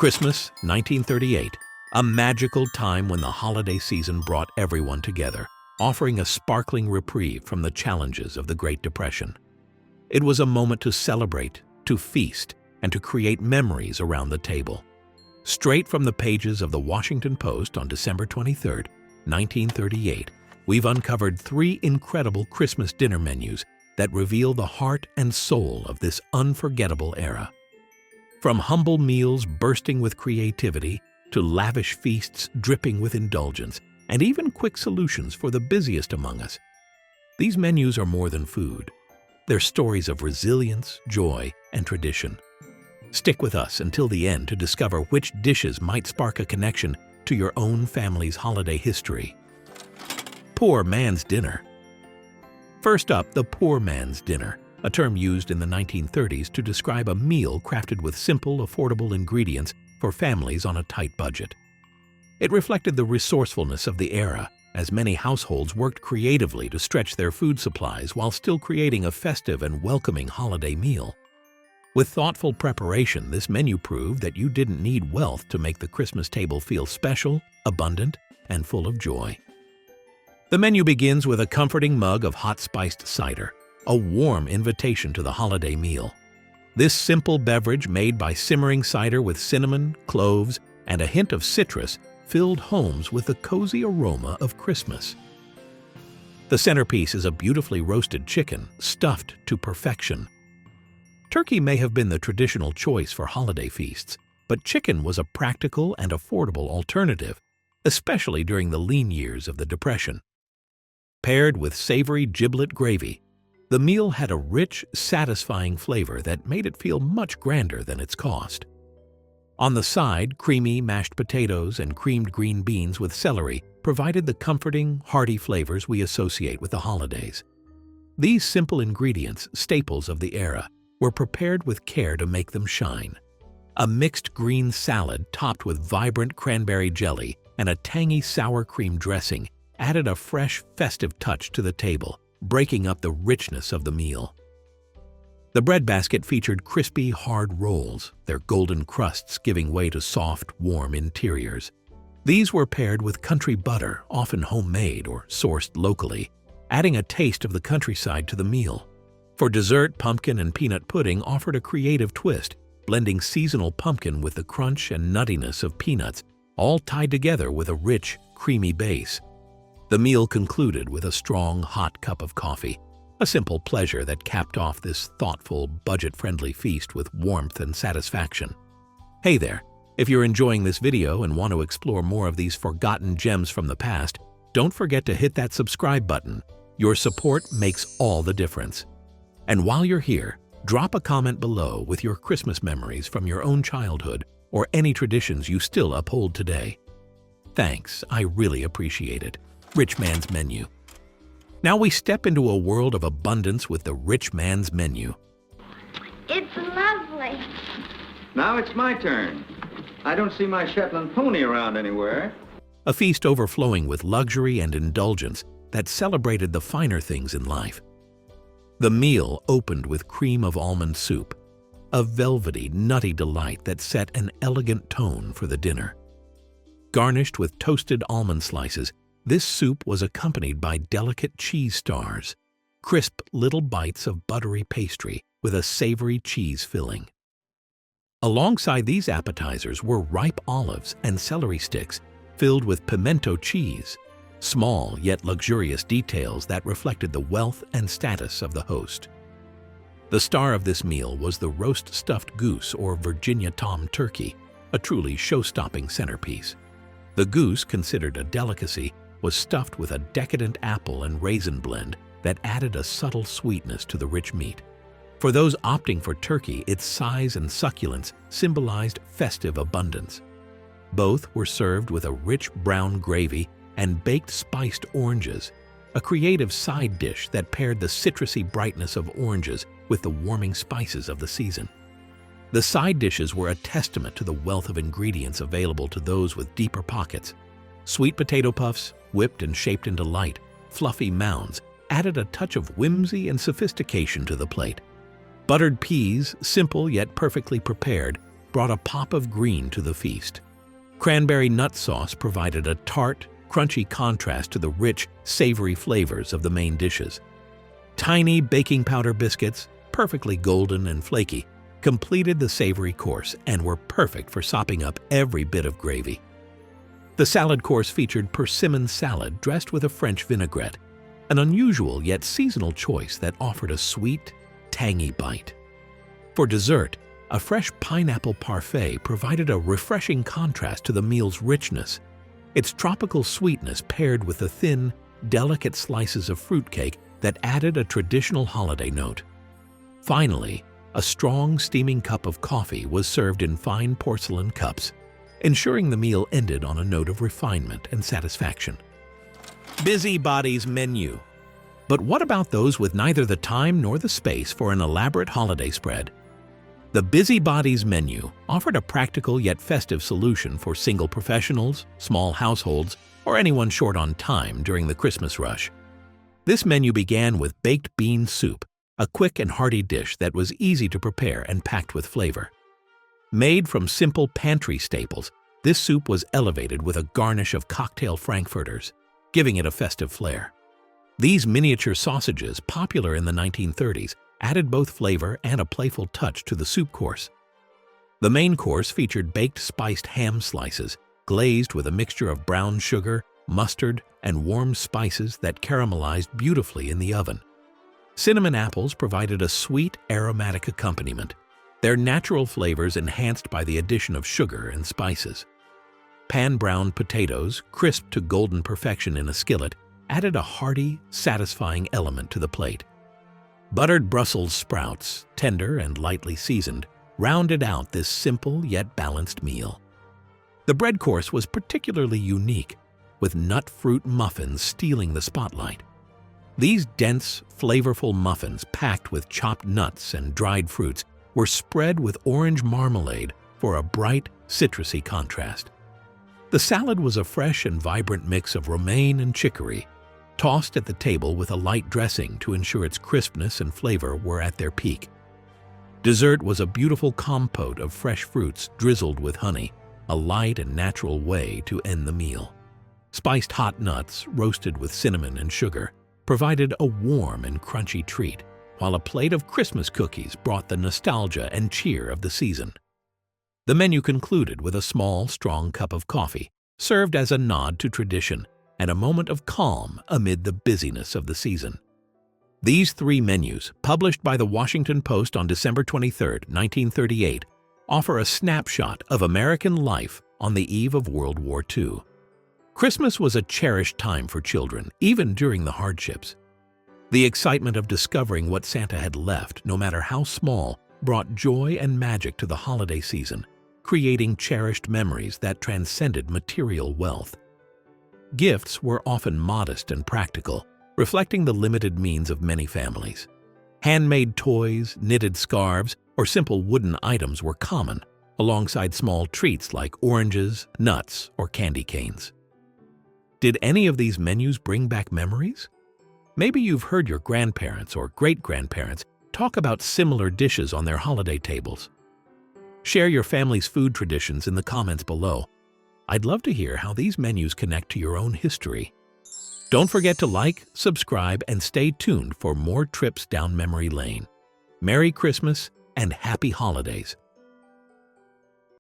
Christmas, 1938, a magical time when the holiday season brought everyone together, offering a sparkling reprieve from the challenges of the Great Depression. It was a moment to celebrate, to feast, and to create memories around the table. Straight from the pages of the Washington Post on December 23, 1938, we've uncovered 3 incredible Christmas dinner menus that reveal the heart and soul of this unforgettable era. From humble meals bursting with creativity to lavish feasts dripping with indulgence, and even quick solutions for the busiest among us. These menus are more than food. They're stories of resilience, joy, and tradition. Stick with us until the end to discover which dishes might spark a connection to your own family's holiday history. Poor man's dinner. First up, the poor man's dinner, a term used in the 1930s to describe a meal crafted with simple, affordable ingredients for families on a tight budget. It reflected the resourcefulness of the era, as many households worked creatively to stretch their food supplies while still creating a festive and welcoming holiday meal. With thoughtful preparation, this menu proved that you didn't need wealth to make the Christmas table feel special, abundant, and full of joy. The menu begins with a comforting mug of hot spiced cider, a warm invitation to the holiday meal. This simple beverage, made by simmering cider with cinnamon, cloves, and a hint of citrus, filled homes with the cozy aroma of Christmas. The centerpiece is a beautifully roasted chicken, stuffed to perfection. Turkey may have been the traditional choice for holiday feasts, but chicken was a practical and affordable alternative, especially during the lean years of the Depression. Paired with savory giblet gravy, the meal had a rich, satisfying flavor that made it feel much grander than its cost. On the side, creamy mashed potatoes and creamed green beans with celery provided the comforting, hearty flavors we associate with the holidays. These simple ingredients, staples of the era, were prepared with care to make them shine. A mixed green salad topped with vibrant cranberry jelly and a tangy sour cream dressing added a fresh, festive touch to the table, breaking up the richness of the meal. The breadbasket featured crispy, hard rolls, their golden crusts giving way to soft, warm interiors. These were paired with country butter, often homemade or sourced locally, adding a taste of the countryside to the meal. For dessert, pumpkin and peanut pudding offered a creative twist, blending seasonal pumpkin with the crunch and nuttiness of peanuts, all tied together with a rich, creamy base. The meal concluded with a strong, hot cup of coffee, a simple pleasure that capped off this thoughtful, budget-friendly feast with warmth and satisfaction. Hey there! If you're enjoying this video and want to explore more of these forgotten gems from the past, don't forget to hit that subscribe button. Your support makes all the difference. And while you're here, drop a comment below with your Christmas memories from your own childhood or any traditions you still uphold today. Thanks, I really appreciate it. Rich Man's Menu. Now we step into a world of abundance with the Rich Man's Menu. It's lovely. Now it's my turn. I don't see my Shetland pony around anywhere. A feast overflowing with luxury and indulgence that celebrated the finer things in life. The meal opened with cream of almond soup, a velvety, nutty delight that set an elegant tone for the dinner. Garnished with toasted almond slices, this soup was accompanied by delicate cheese stars, crisp little bites of buttery pastry with a savory cheese filling. Alongside these appetizers were ripe olives and celery sticks filled with pimento cheese, small yet luxurious details that reflected the wealth and status of the host. The star of this meal was the roast stuffed goose or Virginia tom turkey, a truly show-stopping centerpiece. The goose, considered a delicacy, was stuffed with a decadent apple and raisin blend that added a subtle sweetness to the rich meat. For those opting for turkey, its size and succulence symbolized festive abundance. Both were served with a rich brown gravy and baked spiced oranges, a creative side dish that paired the citrusy brightness of oranges with the warming spices of the season. The side dishes were a testament to the wealth of ingredients available to those with deeper pockets. Sweet potato puffs, whipped and shaped into light, fluffy mounds, added a touch of whimsy and sophistication to the plate. Buttered peas, simple yet perfectly prepared, brought a pop of green to the feast. Cranberry nut sauce provided a tart, crunchy contrast to the rich, savory flavors of the main dishes. Tiny baking powder biscuits, perfectly golden and flaky, completed the savory course and were perfect for sopping up every bit of gravy. The salad course featured persimmon salad dressed with a French vinaigrette, an unusual yet seasonal choice that offered a sweet, tangy bite. For dessert, a fresh pineapple parfait provided a refreshing contrast to the meal's richness. Its tropical sweetness paired with the thin, delicate slices of fruitcake that added a traditional holiday note. Finally, a strong, steaming cup of coffee was served in fine porcelain cups, ensuring the meal ended on a note of refinement and satisfaction. Busybodies Menu. But what about those with neither the time nor the space for an elaborate holiday spread? The Busybodies Menu offered a practical yet festive solution for single professionals, small households, or anyone short on time during the Christmas rush. This menu began with baked bean soup, a quick and hearty dish that was easy to prepare and packed with flavor. Made from simple pantry staples, this soup was elevated with a garnish of cocktail frankfurters, giving it a festive flair. These miniature sausages, popular in the 1930s, added both flavor and a playful touch to the soup course. The main course featured baked spiced ham slices, glazed with a mixture of brown sugar, mustard, and warm spices that caramelized beautifully in the oven. Cinnamon apples provided a sweet, aromatic accompaniment, their natural flavors enhanced by the addition of sugar and spices. Pan-browned potatoes, crisped to golden perfection in a skillet, added a hearty, satisfying element to the plate. Buttered Brussels sprouts, tender and lightly seasoned, rounded out this simple yet balanced meal. The bread course was particularly unique, with nut fruit muffins stealing the spotlight. These dense, flavorful muffins packed with chopped nuts and dried fruits were spread with orange marmalade for a bright, citrusy contrast. The salad was a fresh and vibrant mix of romaine and chicory, tossed at the table with a light dressing to ensure its crispness and flavor were at their peak. Dessert was a beautiful compote of fresh fruits drizzled with honey, a light and natural way to end the meal. Spiced hot nuts, roasted with cinnamon and sugar, provided a warm and crunchy treat, while a plate of Christmas cookies brought the nostalgia and cheer of the season. The menu concluded with a small, strong cup of coffee, served as a nod to tradition and a moment of calm amid the busyness of the season. These three menus, published by the Washington Post on December 23, 1938, offer a snapshot of American life on the eve of World War II. Christmas was a cherished time for children, even during the hardships. The excitement of discovering what Santa had left, no matter how small, brought joy and magic to the holiday season, creating cherished memories that transcended material wealth. Gifts were often modest and practical, reflecting the limited means of many families. Handmade toys, knitted scarves, or simple wooden items were common, alongside small treats like oranges, nuts, or candy canes. Did any of these menus bring back memories? Maybe you've heard your grandparents or great-grandparents talk about similar dishes on their holiday tables. Share your family's food traditions in the comments below. I'd love to hear how these menus connect to your own history. Don't forget to like, subscribe, and stay tuned for more trips down memory lane. Merry Christmas and Happy Holidays!